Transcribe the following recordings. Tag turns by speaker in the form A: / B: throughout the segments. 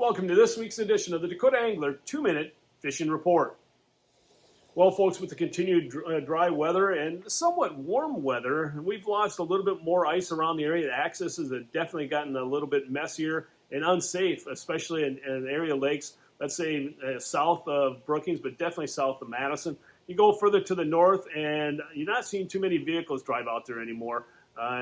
A: Welcome to this week's edition of the Dakota Angler 2-Minute Fishing Report. Well, folks, with the continued dry weather and somewhat warm weather, we've lost a little bit more ice around the area. The accesses have definitely gotten a little bit messier and unsafe, especially in area lakes, let's say south of Brookings, but definitely south of Madison. You go further to the north, and you're not seeing too many vehicles drive out there anymore.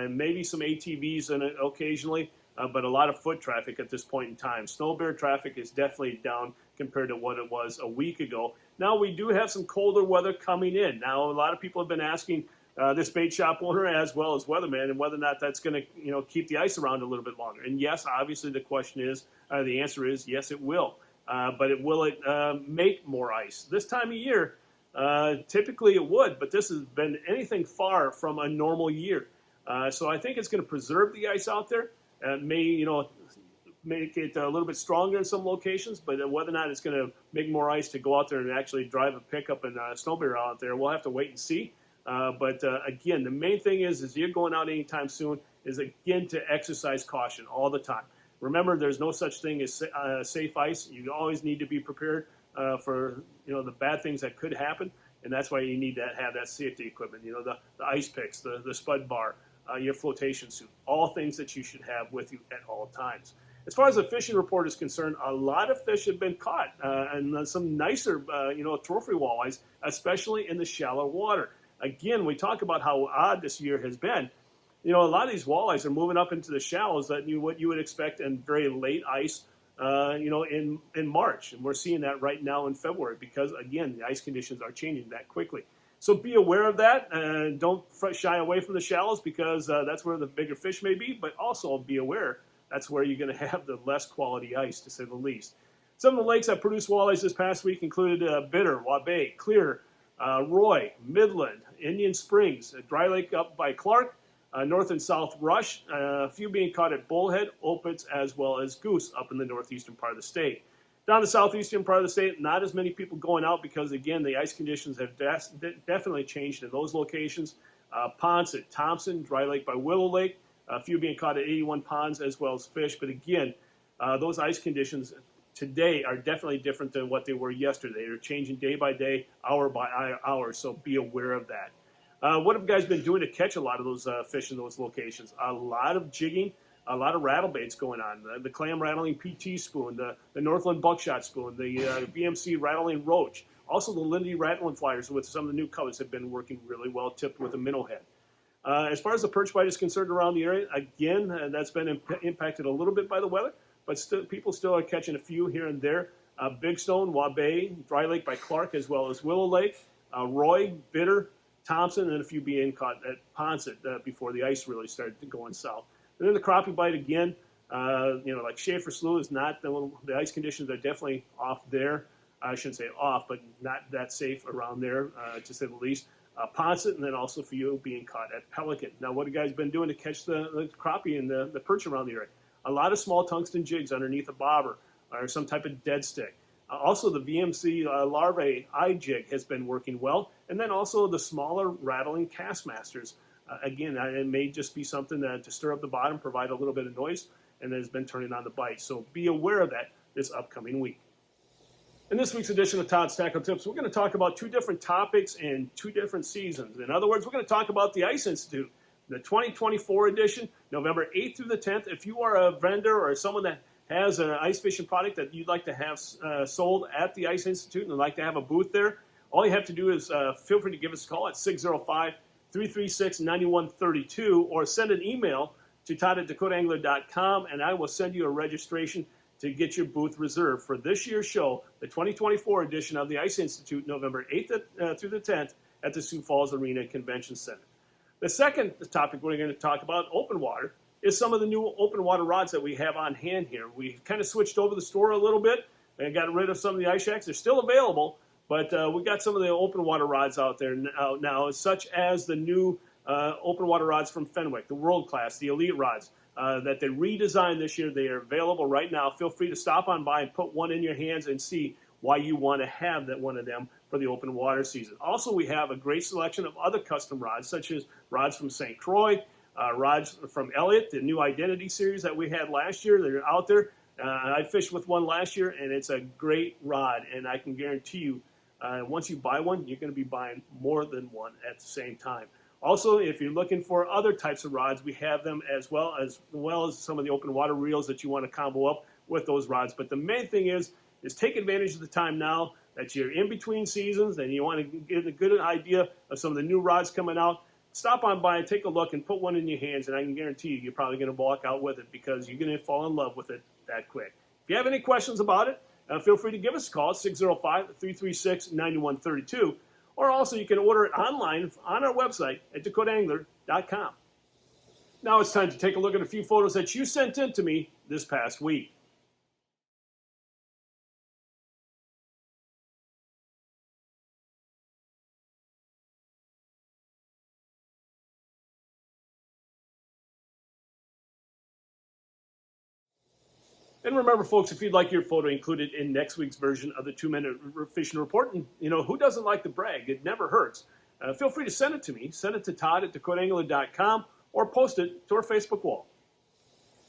A: Maybe some ATVs occasionally, but a lot of foot traffic at this point in time. Snow bear traffic is definitely down compared to what it was a week ago. Now, we do have some colder weather coming in. Now, a lot of people have been asking this bait shop owner as well as weatherman and whether or not that's going to keep the ice around a little bit longer. And yes, obviously the question is, the answer is yes, it will. But will it make more ice? This time of year, typically it would, but this has been anything far from a normal year. So I think it's going to preserve the ice out there. May make it a little bit stronger in some locations, but whether or not it's going to make more ice to go out there and actually drive a pickup and a snow bear out there, we'll have to wait and see. But again, the main thing is you're going out anytime soon, is again to exercise caution all the time. Remember, there's no such thing as safe ice. You always need to be prepared for the bad things that could happen, and that's why you need to have that safety equipment. The ice picks, the spud bar, your flotation suit, all things that you should have with you at all times. As far as the fishing report is concerned, a lot of fish have been caught, and some nicer, trophy walleyes, especially in the shallow water. Again, we talk about how odd this year has been. A lot of these walleyes are moving up into the shallows that what you would expect in very late ice, in March, and we're seeing that right now in February because, again, the ice conditions are changing that quickly. So be aware of that, and don't shy away from the shallows because that's where the bigger fish may be, but also be aware that's where you're going to have the less quality ice, to say the least. Some of the lakes that produced walleyes this past week included Bitter, Waubay, Clear, Roy, Midland, Indian Springs, a dry lake up by Clark, North and South Rush, a few being caught at Bullhead, Opitz, as well as Goose up in the northeastern part of the state. Down the southeastern part of the state, not as many people going out because, again, the ice conditions have definitely changed in those locations. Ponce at Thompson, dry lake by Willow Lake, a few being caught at 81 ponds as well as fish. But again, those ice conditions today are definitely different than what they were yesterday. They're changing day by day, hour by hour, so be aware of that. What have you guys been doing to catch a lot of those fish in those locations? A lot of jigging, a lot of rattle baits going on. The clam rattling PT spoon, the Northland buckshot spoon, the VMC rattling roach. Also the Lindy rattling flyers with some of the new colors have been working really well, tipped with a minnow head. As far as the perch bite is concerned around the area, again, that's been impacted a little bit by the weather, but people still are catching a few here and there. Big Stone, Waubay, Dry Lake by Clark, as well as Willow Lake, Roy, Bitter, Thompson, and a few being caught at Ponce before the ice really started going south. And then the crappie bite again, like Schaefer Slough is not, the ice conditions are definitely off there. I shouldn't say off, but not that safe around there, to say the least. Ponce, and then also for you being caught at Pelican. Now, what have you guys been doing to catch the crappie and the perch around the area? A lot of small tungsten jigs underneath a bobber or some type of dead stick. Also, the VMC larvae eye jig has been working well. And then also the smaller rattling Castmasters. Again, it may just be something to stir up the bottom, provide a little bit of noise, and has been turning on the bite. So be aware of that this upcoming week. In this week's edition of Todd's Tackle Tips, we're going to talk about two different topics in two different seasons. In other words, we're going to talk about the Ice Institute, the 2024 edition, November 8th through the 10th. If you are a vendor or someone that has an ice fishing product that you'd like to have sold at the Ice Institute and would like to have a booth there, all you have to do is feel free to give us a call at 605-336-9132 or send an email to todd@dakotaangler.com, and I will send you a registration to get your booth reserved for this year's show, the 2024 edition of the Ice Institute, November 8th through the 10th at the Sioux Falls Arena Convention Center. The second topic we're going to talk about, open water, is some of the new open water rods that we have on hand here. We kind of switched over the store a little bit and got rid of some of the ice shacks. They're still available, but we got some of the open water rods out there now, such as the new open water rods from Fenwick, the World Class, the Elite rods. That they redesigned this year. They are available right now. Feel free to stop on by and put one in your hands and see why you want to have one of them for the open water season. Also, we have a great selection of other custom rods, such as rods from St. Croix, rods from Elliott, the new Identity series that we had last year. They're out there. I fished with one last year, and it's a great rod, and I can guarantee you, once you buy one, you're going to be buying more than one at the same time. Also, if you're looking for other types of rods, we have them as well as some of the open water reels that you want to combo up with those rods. But the main thing is take advantage of the time now that you're in between seasons and you want to get a good idea of some of the new rods coming out. Stop on by and take a look and put one in your hands, and I can guarantee you, you're probably going to walk out with it because you're going to fall in love with it that quick. If you have any questions about it, feel free to give us a call at 605-336-9132, or also you can order it online on our website at dakotaangler.com. Now it's time to take a look at a few photos that you sent in to me this past week. And remember, folks, if you'd like your photo included in next week's version of the 2-Minute Fishing Report, and who doesn't like to brag? It never hurts. Feel free to send it to me. Send it to Todd at dakotaangler.com or post it to our Facebook wall.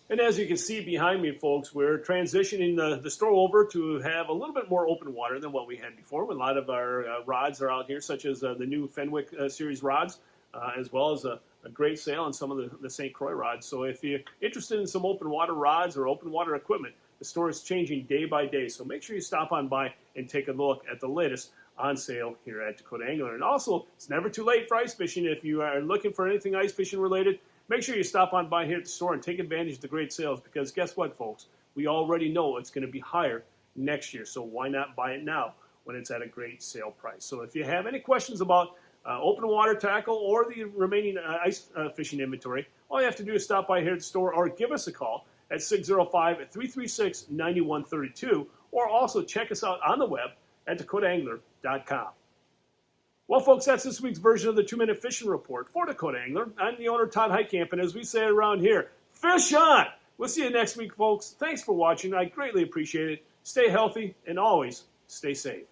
A: And as you can see behind me, folks, we're transitioning the store over to have a little bit more open water than what we had before. A lot of our rods are out here, such as the new Fenwick series rods, as well as a great sale on some of the St. Croix rods. So if you're interested in some open water rods or open water equipment, the store is changing day by day. So make sure you stop on by and take a look at the latest on sale here at Dakota Angler. And also, it's never too late for ice fishing. If you are looking for anything ice fishing related, make sure you stop on by here at the store and take advantage of the great sales, because guess what, folks? We already know it's going to be higher next year. So why not buy it now when it's at a great sale price? So if you have any questions about open water tackle or the remaining ice fishing inventory, all you have to do is stop by here at the store or give us a call at 605-336-9132, or also check us out on the web at dakotaangler.com. Well, folks, that's this week's version of the 2-Minute Fishing Report for Dakota Angler. I'm the owner, Todd Heitkamp, and as we say around here, fish on! We'll see you next week, folks. Thanks for watching. I greatly appreciate it. Stay healthy and always stay safe.